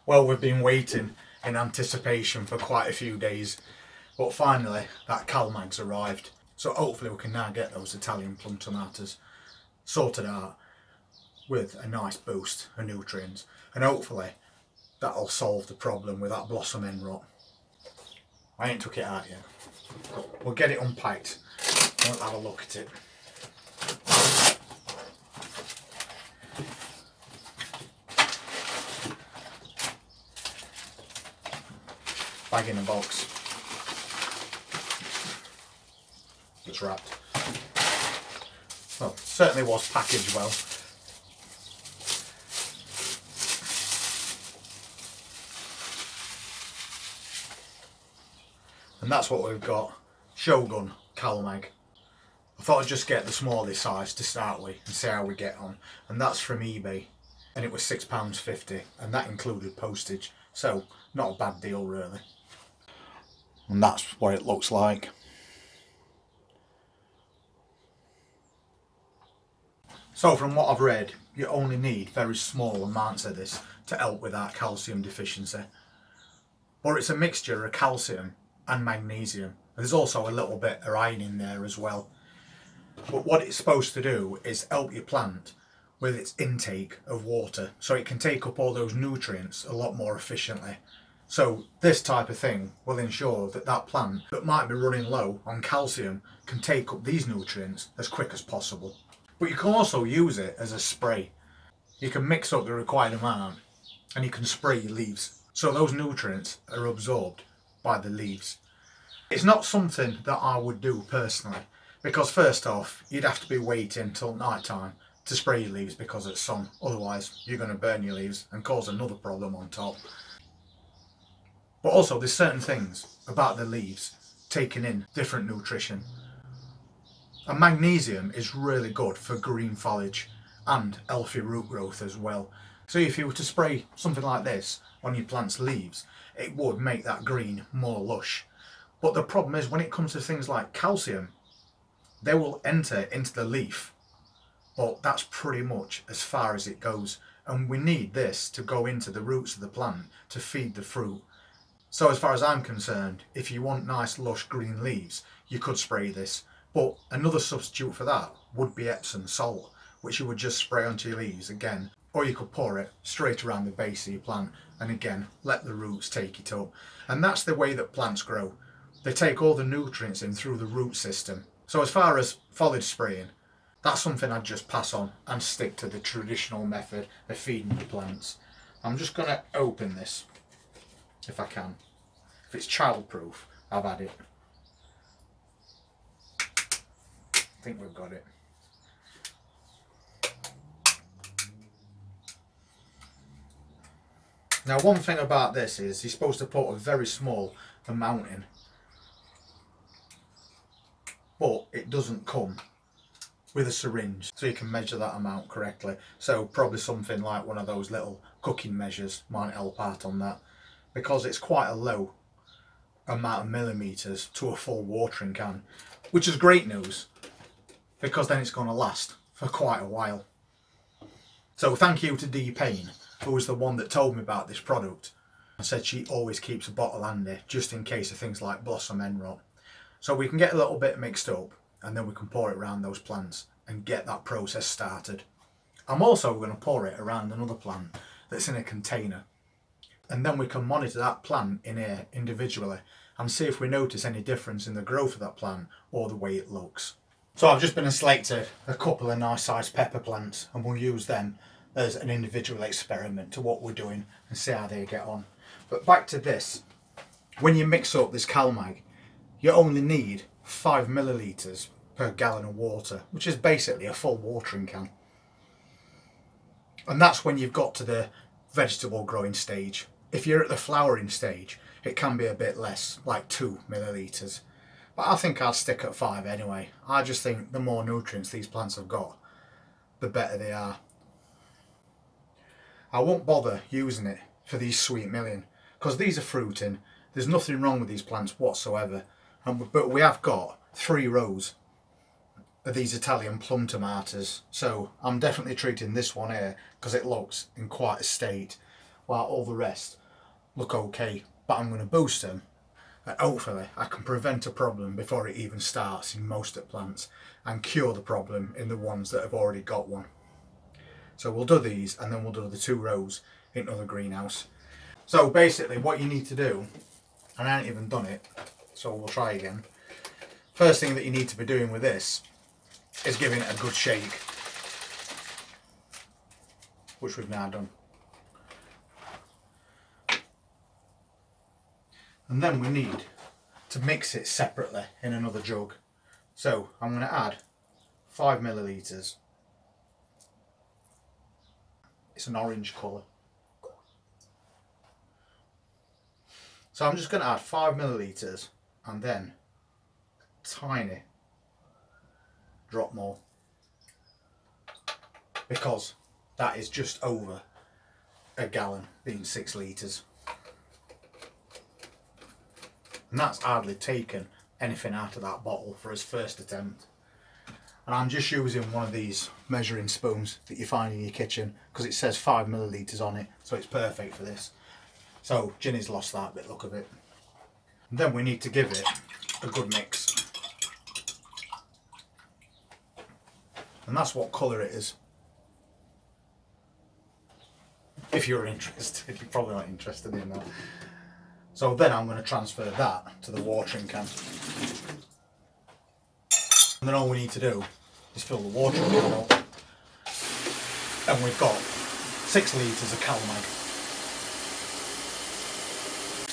Well, we've been waiting in anticipation for quite a few days, but finally that CalMag's arrived. So hopefully we can now get those Italian plum tomatoes sorted out with a nice boost of nutrients, and hopefully that'll solve the problem with that blossom end rot. I ain't took it out yet. We'll get it unpacked and we'll have a look at it. Bag in a box. It's wrapped. Well, certainly was packaged well. And that's what we've got. Shogun CalMag. I thought I'd just get the smallest size to start with and see how we get on. And that's from eBay. And it was £6.50 and that included postage. So not a bad deal really. And that's what it looks like. So from what I've read, you only need very small amounts of this to help with that calcium deficiency. But it's a mixture of calcium and magnesium. There's also a little bit of iron in there as well. But what it's supposed to do is help your plant with its intake of water, so it can take up all those nutrients a lot more efficiently. So this type of thing will ensure that that plant that might be running low on calcium can take up these nutrients as quick as possible. But you can also use it as a spray. You can mix up the required amount and you can spray your leaves, so those nutrients are absorbed by the leaves. It's not something that I would do personally, because first off you'd have to be waiting till night time to spray your leaves because it's sun, otherwise you're going to burn your leaves and cause another problem on top. But also there's certain things about the leaves taking in different nutrition, and magnesium is really good for green foliage and healthy root growth as well. So if you were to spray something like this on your plant's leaves, it would make that green more lush. But the problem is when it comes to things like calcium, they will enter into the leaf, but that's pretty much as far as it goes, and we need this to go into the roots of the plant to feed the fruit. So as far as I'm concerned, if you want nice lush green leaves, you could spray this, but another substitute for that would be Epsom salt, which you would just spray onto your leaves again, or you could pour it straight around the base of your plant and again let the roots take it up. And that's the way that plants grow. They take all the nutrients in through the root system. So as far as foliage spraying, that's something I'd just pass on and stick to the traditional method of feeding the plants. I'm just going to open this if I can. If it's childproof, I've had it. I think we've got it. Now one thing about this is you're supposed to put a very small amount in, but it doesn't come with a syringe, so you can measure that amount correctly. So probably something like one of those little cooking measures might help out on that, because it's quite a low amount of millimeters to a full watering can, which is great news because then it's going to last for quite a while. So thank you to Dee Payne, who was the one that told me about this product and said she always keeps a bottle handy just in case of things like blossom end rot. So we can get a little bit mixed up and then we can pour it around those plants and get that process started. I'm also going to pour it around another plant that's in a container, and then we can monitor that plant in here individually and see if we notice any difference in the growth of that plant or the way it looks. So I've just been and selected a couple of nice sized pepper plants and we'll use them as an individual experiment to what we're doing and see how they get on. But back to this, when you mix up this CalMag, you only need 5 millilitres per gallon of water, which is basically a full watering can. And that's when you've got to the vegetable growing stage. If you're at the flowering stage, it can be a bit less, like 2 millilitres. But I think I'd stick at 5 anyway. I just think the more nutrients these plants have got, the better they are. I won't bother using it for these sweet milling because these are fruiting. There's nothing wrong with these plants whatsoever. But we have got 3 rows of these Italian plum tomatoes, so I'm definitely treating this one here because it looks in quite a state. while all the rest look okay. But I'm going to boost them, and hopefully I can prevent a problem before it even starts in most of the plants and cure the problem in the ones that have already got one. So we'll do these, and then we'll do the 2 rows in another greenhouse. So basically what you need to do, and I haven't even done it, so we'll try again. First thing that you need to be doing with this is giving it a good shake, which we've now done. And then we need to mix it separately in another jug. So I'm going to add 5 millilitres. It's an orange colour. So I'm just going to add 5 millilitres and then a tiny drop more, because that is just over a gallon, being 6 litres. And that's hardly taken anything out of that bottle for his first attempt. And I'm just using one of these measuring spoons that you find in your kitchen, because it says 5 millilitres on it, so it's perfect for this. So Ginny's lost that bit, look of it. And then we need to give it a good mix. And that's what colour it is. If you're interested, you're probably not interested in that. So then I'm going to transfer that to the watering can. And then all we need to do is fill the watering can up. And we've got 6 litres of CalMag.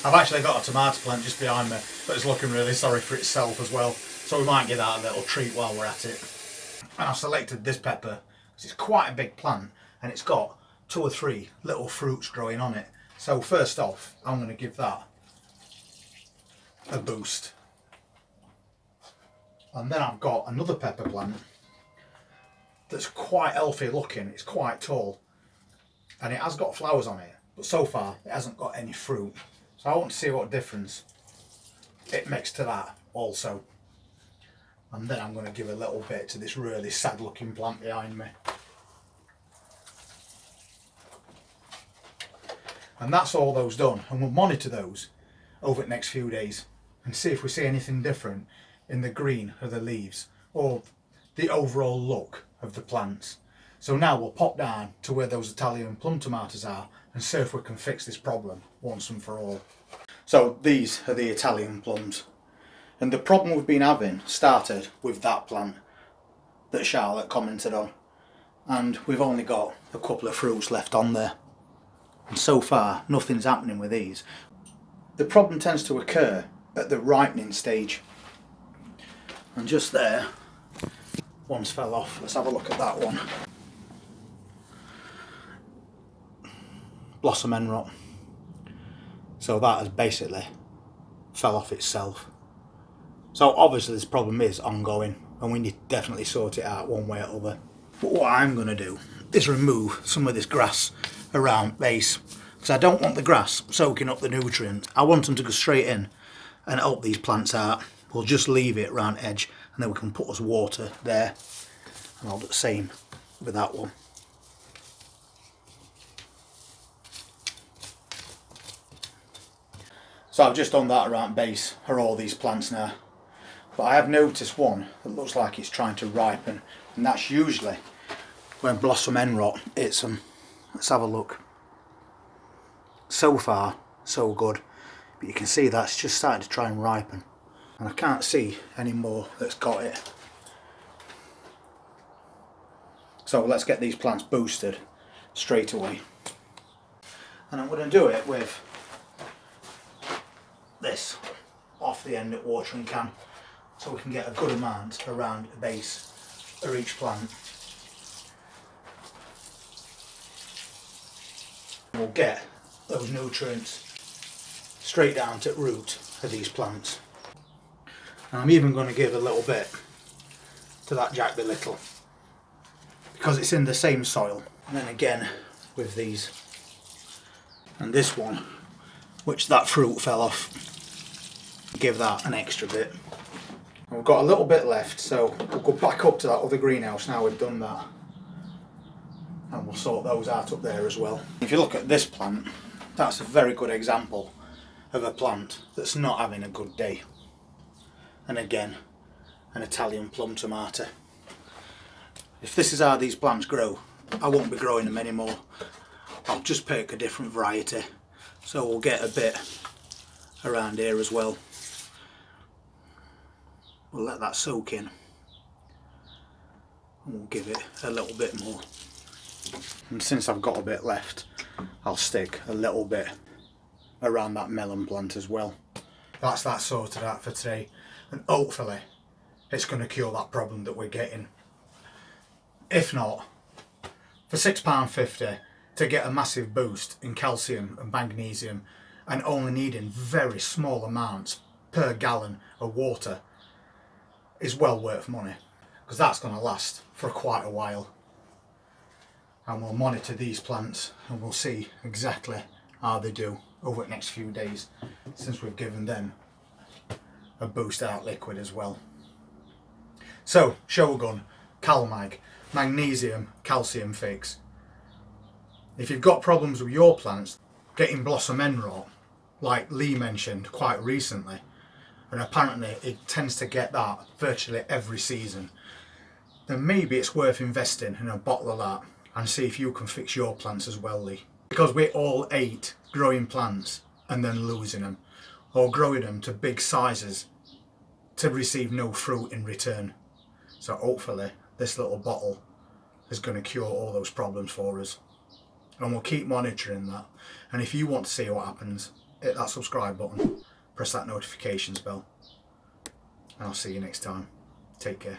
I've actually got a tomato plant just behind me, but it's looking really sorry for itself as well. So we might give that a little treat while we're at it. And I've selected this pepper because it's quite a big plant and it's got 2 or 3 little fruits growing on it. So first off, I'm going to give that a boost. And then I've got another pepper plant that's quite healthy looking. It's quite tall and it has got flowers on it, but so far it hasn't got any fruit. So I want to see what difference it makes to that also. And then I'm going to give a little bit to this really sad looking plant behind me. And that's all those done, and we'll monitor those over the next few days and see if we see anything different in the green of the leaves or the overall look of the plants. So now we'll pop down to where those Italian plum tomatoes are and see if we can fix this problem once and for all. So these are the Italian plums, and the problem we've been having started with that plant that Charlotte commented on, and we've only got a couple of fruits left on there, and so far nothing's happening with these. The problem tends to occur at the ripening stage, and just there one's fell off. Let's have a look at that one. Blossom end rot. So that has basically fell off itself. So obviously this problem is ongoing and we need to definitely sort it out one way or other. But what I'm going to do is remove some of this grass around base, because I don't want the grass soaking up the nutrients. I want them to go straight in and help these plants out. We'll just leave it around edge and then we can put us water there, and I'll do the same with that one. So I've just done that around base for all these plants now. But I have noticed one that looks like it's trying to ripen, and that's usually when blossom end rot hits them. Let's have a look. So far, so good. But you can see that's just starting to try and ripen. And I can't see any more that's got it. So let's get these plants boosted straight away. And I'm going to do it with this off the end at watering can, so we can get a good amount around the base of each plant. We'll get those nutrients straight down to the root of these plants. And I'm even going to give a little bit to that Jack Be Little, because it's in the same soil. And then again with these, and this one, which that fruit fell off, give that an extra bit. And we've got a little bit left, so we'll go back up to that other greenhouse now we've done that, and we'll sort those out up there as well. If you look at this plant, That's a very good example of a plant that's not having a good day. And again, an Italian plum tomato. If this is how these plants grow, I won't be growing them anymore. I'll just pick a different variety. So we'll get a bit around here as well. We'll let that soak in. And we'll give it a little bit more. And since I've got a bit left, I'll stick a little bit around that melon plant as well. That's that sorted out for today, and hopefully it's going to cure that problem that we're getting. If not, for £6.50 to get a massive boost in calcium and magnesium and only needing very small amounts per gallon of water is well worth money, because that's going to last for quite a while. And we'll monitor these plants and we'll see exactly how they do over the next few days, since we've given them a boost out liquid as well. So, Shogun, CalMag, magnesium, calcium fix. If you've got problems with your plants getting blossom end rot, like Lee mentioned quite recently, and apparently it tends to get that virtually every season, then maybe it's worth investing in a bottle of that and see if you can fix your plants as well, Lee. Because we all hate growing plants and then losing them, or growing them to big sizes to receive no fruit in return. So hopefully this little bottle is going to cure all those problems for us. And we'll keep monitoring that. And if you want to see what happens, hit that subscribe button, press that notifications bell, and I'll see you next time. Take care.